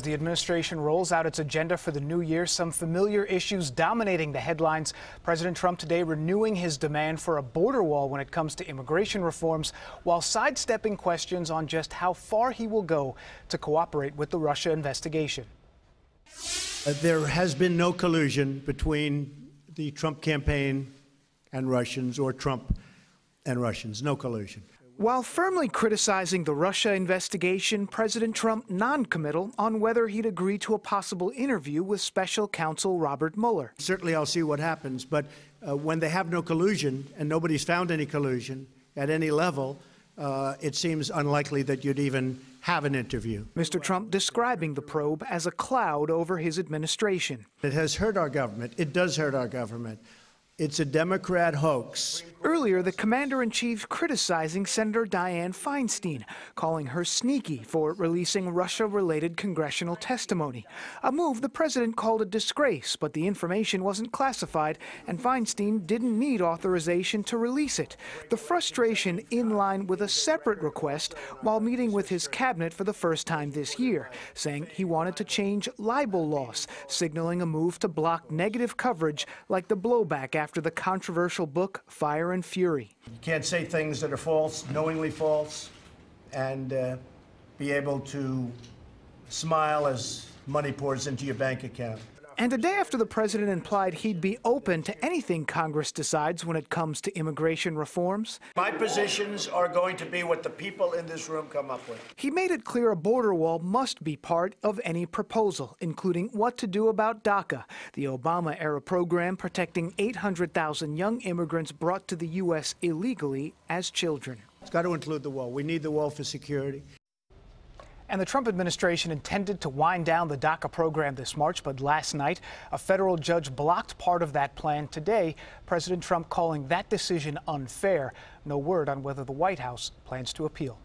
The administration rolls out its agenda for the new year. Some familiar issues dominating the headlines. President Trump today renewing his demand for a border wall when it comes to immigration reforms, while sidestepping questions on just how far he will go to cooperate with the Russia investigation. There has been no collusion between the Trump campaign and Russians, or Trump and Russians. No collusion. While firmly criticizing the Russia investigation, President Trump non-committal on whether he'd agree to a possible interview with special counsel Robert Mueller. Certainly I'll see what happens, but when they have no collusion and nobody's found any collusion at any level, it seems unlikely that you'd even have an interview. Mr. Trump describing the probe as a cloud over his administration. It has hurt our government. It does hurt our government. It's a Democrat hoax. Earlier, the commander-in-chief criticizing Senator Dianne Feinstein, calling her sneaky for releasing Russia-related congressional testimony. A move the president called a disgrace, but the information wasn't classified, and Feinstein didn't need authorization to release it. The frustration in line with a separate request while meeting with his cabinet for the first time this year, saying he wanted to change libel laws, signaling a move to block negative coverage like the blowback after the controversial book Fire and Fury. You can't say things that are false, knowingly false, and be able to smile as money pours into your bank account. And a day after the president implied he'd be open to anything Congress decides when it comes to immigration reforms, My positions are going to be what the people in this room come up with. he made it clear a border wall must be part of any proposal, including what to do about DACA, the Obama-era program protecting 800,000 young immigrants brought to the U.S. illegally as children. It's got to include the wall. We need the wall for security. And the Trump administration intended to wind down the DACA program this March, but last night, a federal judge blocked part of that plan. Today, President Trump calling that decision unfair. No word on whether the White House plans to appeal.